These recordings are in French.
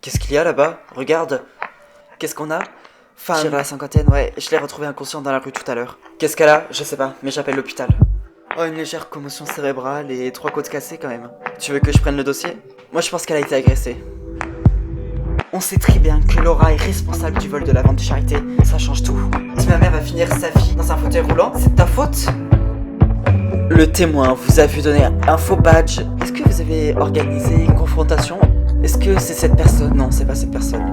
Qu'est-ce qu'il y a là-bas? Regarde. Qu'est-ce qu'on a? Femme. Tire à la cinquantaine, ouais. Je l'ai retrouvée inconsciente dans la rue tout à l'heure. Qu'est-ce qu'elle a? Je sais pas, mais j'appelle l'hôpital. Oh, une légère commotion cérébrale et 3 côtes cassées quand même. Tu veux que je prenne le dossier? Moi je pense qu'elle a été agressée. On sait très bien que Laura est responsable du vol de la vente de charité. Ça change tout. Si ma mère va finir sa vie dans un fauteuil roulant, c'est de ta faute. Le témoin vous a vu donner un faux badge. Est-ce que vous avez organisé une confrontation? Est-ce que c'est cette personne? Non, c'est pas cette personne.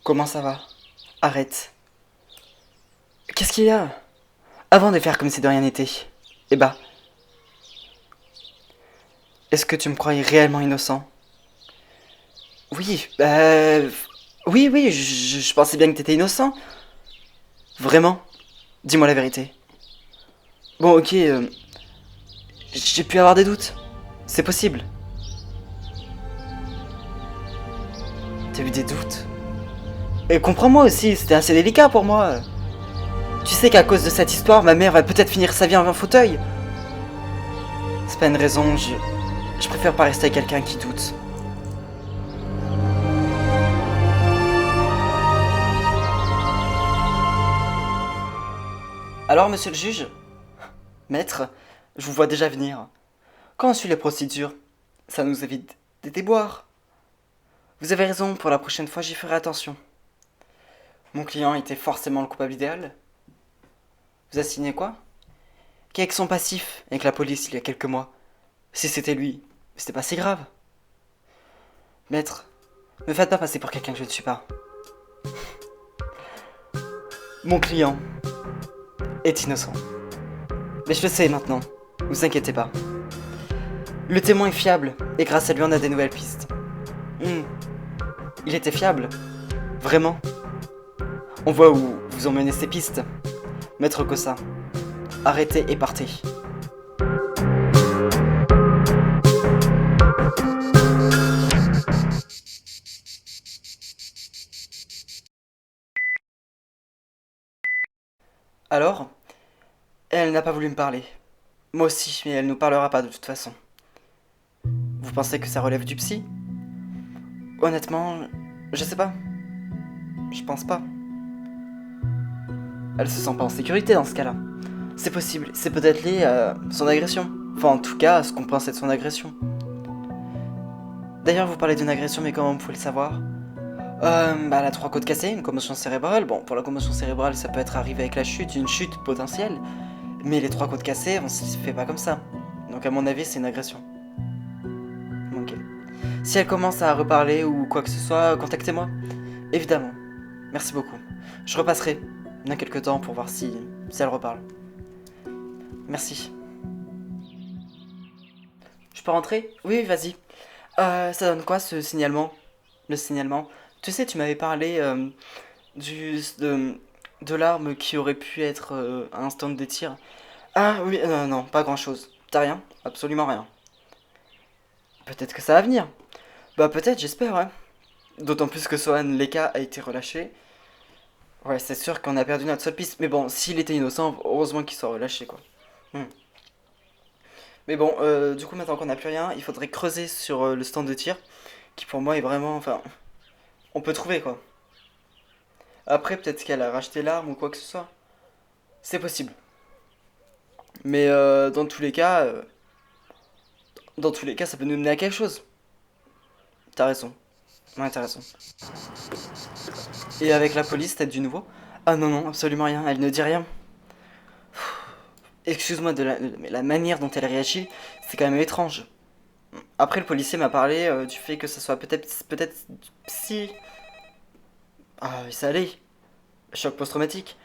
Comment ça va? Arrête. Qu'est-ce qu'il y a? Avant de faire comme si de rien n'était. Eh bah. Est-ce que tu me croyais réellement innocent? Oui, oui, je pensais bien que t'étais innocent. Vraiment? Dis-moi la vérité. Bon, ok, j'ai pu avoir des doutes. C'est possible. T'as eu des doutes? Et comprends-moi aussi, c'était assez délicat pour moi. Tu sais qu'à cause de cette histoire, ma mère va peut-être finir sa vie en un fauteuil. C'est pas une raison, je préfère pas rester avec quelqu'un qui doute. Alors, monsieur le juge? Maître, je vous vois déjà venir. Quand on suit les procédures, ça nous évite des déboires. Vous avez raison, pour la prochaine fois, j'y ferai attention. Mon client était forcément le coupable idéal. Vous avez signé quoi? Qu'avec son passif, avec la police il y a quelques mois. Si c'était lui, c'était pas si grave. Maître, ne me faites pas passer pour quelqu'un que je ne suis pas. Mon client est innocent. Mais je le sais maintenant, ne vous inquiétez pas. Le témoin est fiable, et grâce à lui on a des nouvelles pistes. Il était fiable? Vraiment? On voit où vous emmenez ces pistes. Maître Cossa, arrêtez et partez. Alors, elle n'a pas voulu me parler. Moi aussi, mais elle nous parlera pas de toute façon. Vous pensez que ça relève du psy? Honnêtement, je sais pas. Je pense pas. Elle se sent pas en sécurité dans ce cas-là. C'est possible, c'est peut-être lié à son agression. Enfin, en tout cas, à ce qu'on pense être son agression. D'ailleurs, vous parlez d'une agression, mais comment vous pouvez le savoir? Elle a 3 côtes cassées, une commotion cérébrale. Bon, pour la commotion cérébrale, ça peut être arrivé avec la chute, une chute potentielle. Mais les 3 côtes cassées, on se fait pas comme ça. Donc à mon avis, c'est une agression. Ok. Si elle commence à reparler ou quoi que ce soit, contactez-moi. Évidemment. Merci beaucoup. Je repasserai dans quelques temps pour voir si elle reparle. Merci. Je peux rentrer? Oui, vas-y. Ça donne quoi ce signalement? Le signalement? Tu sais, tu m'avais parlé de l'arme qui aurait pu être un stand de tir. Ah oui, non, pas grand-chose. T'as rien? Absolument rien. Peut-être que ça va venir. Bah peut-être, j'espère, ouais. D'autant plus que Sohan Leka a été relâché. Ouais, c'est sûr qu'on a perdu notre seule piste. Mais bon, s'il était innocent, heureusement qu'il soit relâché, quoi. Hmm. Mais bon, du coup, maintenant qu'on n'a plus rien, il faudrait creuser sur le stand de tir. Qui pour moi est vraiment... Enfin, on peut trouver, quoi. Après, peut-être qu'elle a racheté l'arme ou quoi que ce soit. C'est possible. Mais dans tous les cas, ça peut nous mener à quelque chose. T'as raison. Ouais, t'as raison. Et avec la police, t'as du nouveau? Ah non, non, absolument rien. Elle ne dit rien. Excuse-moi mais la manière dont elle réagit, c'est quand même étrange. Après, le policier m'a parlé du fait que ça soit peut-être psy. Ah, ça allait. Choc post-traumatique.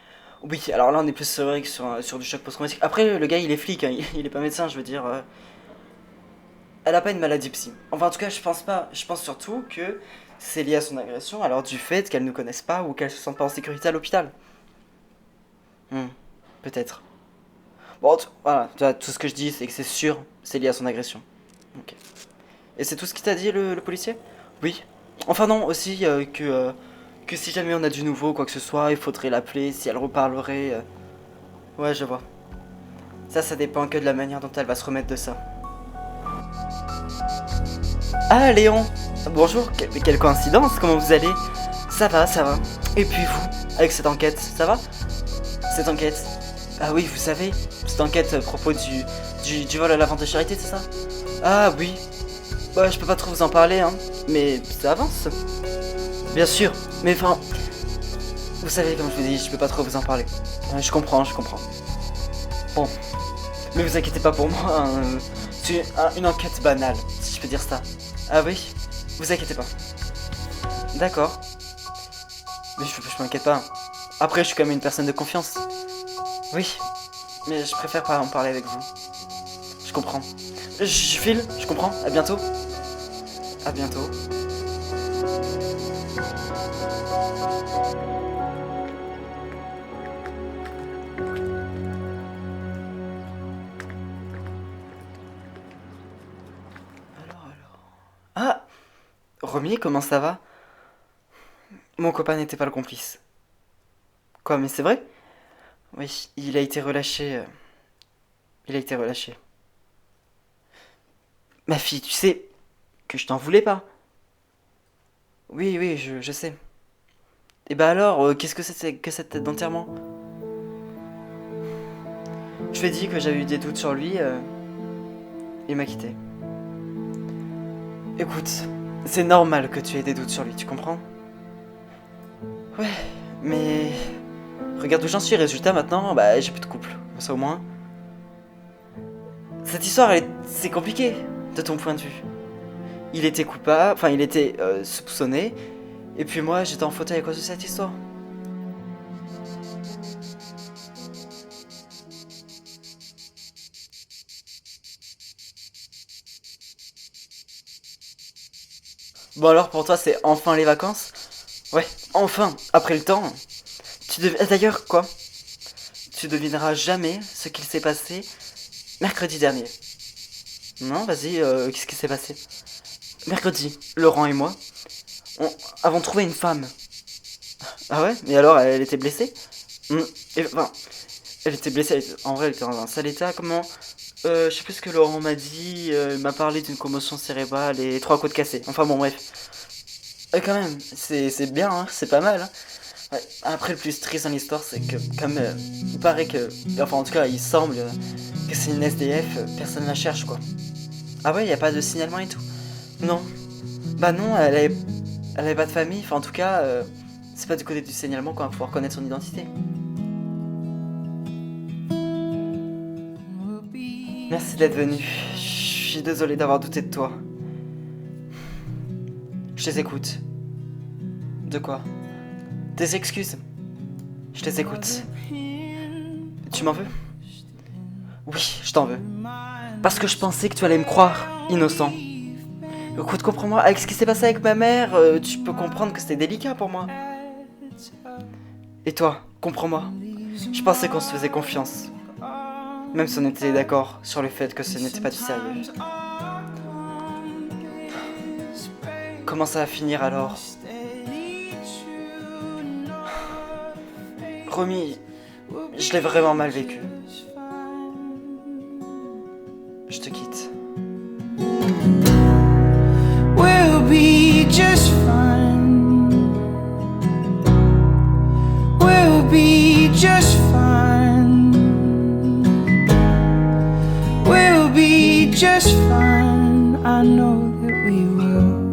Oui, alors là on est plus c'est vrai que sur du choc post-traumatique. Après, le gars il est flic, hein, il est pas médecin, je veux dire. Elle a pas une maladie psy. Enfin, en tout cas, je pense pas. Je pense surtout que c'est lié à son agression, alors du fait qu'elle ne connaisse pas ou qu'elle se sente pas en sécurité à l'hôpital. Hmm, peut-être. Bon, voilà, tu vois, tout ce que je dis, c'est que c'est sûr, c'est lié à son agression. Ok. Et c'est tout ce qu'il t'a dit, le policier? Oui. Enfin non, aussi que si jamais on a du nouveau, quoi que ce soit, il faudrait l'appeler, si elle reparlerait. Ouais, je vois. Ça dépend que de la manière dont elle va se remettre de ça. Ah, Léon! Bonjour, mais quelle coïncidence, comment vous allez? Ça va, ça va. Et puis vous, avec cette enquête, ça va? Cette enquête. Ah oui, vous savez, cette enquête à propos du vol à la vente de charité, c'est ça? Ah oui. Bah, je peux pas trop vous en parler, hein. Mais ça avance. Bien sûr. Mais enfin, vous savez, comme je vous dis, je peux pas trop vous en parler. Je comprends, je comprends. Bon. Mais vous inquiétez pas pour moi, hein, c'est une enquête banale, si je peux dire ça. Ah oui? Vous inquiétez pas. D'accord. Mais je m'inquiète pas. Après, je suis quand même une personne de confiance. Oui. Mais je préfère pas en parler avec vous. Je comprends. Je file, je comprends. À bientôt. À bientôt. Ah! Romy, comment ça va? Mon copain n'était pas le complice. Quoi, mais c'est vrai? Oui, il a été relâché. Il a été relâché. Ma fille, tu sais que je t'en voulais pas. Oui, oui, je sais. Et bah alors, qu'est-ce que c'est que cette tête d'enterrement? Je lui ai dit que j'avais eu des doutes sur lui, il m'a quitté. Écoute, c'est normal que tu aies des doutes sur lui, tu comprends? Ouais, mais regarde où j'en suis, résultat maintenant, bah j'ai plus de couple. Ça au moins. Cette histoire, c'est compliqué, de ton point de vue. Il était coupable, enfin il était soupçonné, et puis moi j'étais en fauteuil à cause de cette histoire. Bon alors pour toi c'est enfin les vacances? Ouais, enfin, après le temps. D'ailleurs quoi? Tu devineras jamais ce qu'il s'est passé mercredi dernier. Non, vas-y, qu'est-ce qui s'est passé? Mercredi, Laurent et moi, on avons trouvé une femme. Ah ouais? Et alors, elle était blessée? Hmm, enfin, elle était blessée, en vrai, elle était dans un sale état, comment? Je sais plus ce que Laurent m'a dit, il m'a parlé d'une commotion cérébrale et 3 côtes cassées. Enfin bon, bref. Quand même, c'est bien, hein, c'est pas mal. Hein. Ouais. Après, le plus triste dans l'histoire, c'est que, comme il paraît que, enfin en tout cas, il semble que c'est une SDF, personne la cherche quoi. Ah ouais, y a pas de signalement et tout? Non. Bah non, elle avait pas de famille, enfin en tout cas, c'est pas du côté du signalement qu'on va pouvoir connaître son identité. Merci d'être venu. Je suis désolé d'avoir douté de toi. Je les écoute. De quoi? Des excuses. Je les écoute. Tu m'en veux? Oui, je t'en veux. Parce que je pensais que tu allais me croire, innocent. Écoute, comprends-moi, avec ce qui s'est passé avec ma mère, tu peux comprendre que c'était délicat pour moi. Et toi, comprends-moi. Je pensais qu'on se faisait confiance. Même si on était d'accord sur le fait que ce n'était pas du sérieux. Comment ça va finir alors? Romy, je l'ai vraiment mal vécu. Je te quitte. We'll be just fine. We'll be just fine. We'll be just fine. I know that we will.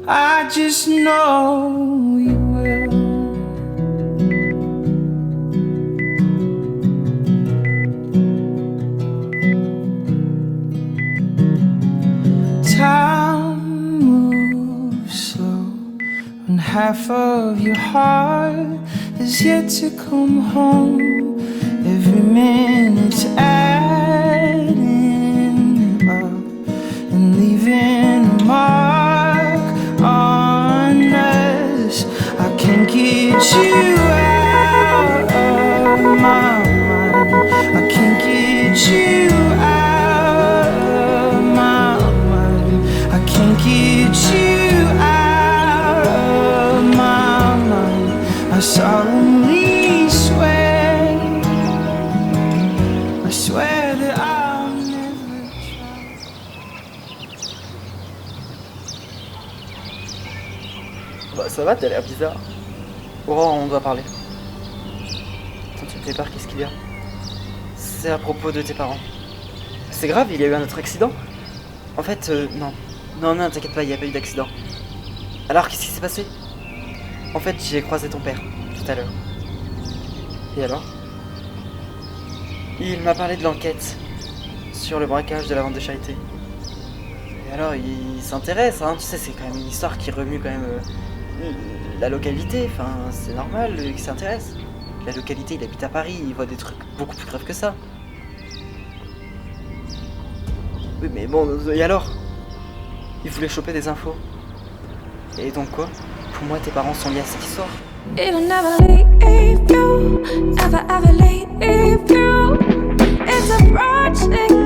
I just know we will. Time moves slow and half of your heart is yet to come home. Every minute's adding up and leaving a mark on us. I can't get you out of my mind. I can't get you out of my mind. I can't get you out of my mind. I solemnly swear, I swear that I'll never try. Bah ça va, t'as l'air bizarre. Aurore, on doit parler. Attends, tu me fais peur, qu'est-ce qu'il y a? C'est à propos de tes parents. C'est grave, il y a eu un autre accident? En fait, non. Non, t'inquiète pas, il n'y a pas eu d'accident. Alors, qu'est-ce qui s'est passé? En fait, j'ai croisé ton père, tout à l'heure. Et alors? Il m'a parlé de l'enquête sur le braquage de la vente de charité. Et alors, il s'intéresse, hein, tu sais, c'est quand même une histoire qui remue quand même la localité, enfin, c'est normal qu'il s'intéresse. La localité, il habite à Paris, il voit des trucs beaucoup plus graves que ça. Oui, mais bon, et alors? Il voulait choper des infos. Et donc quoi? Pour moi, tes parents sont liés à cette histoire. It'll never leave you, ever leave you. It's a project.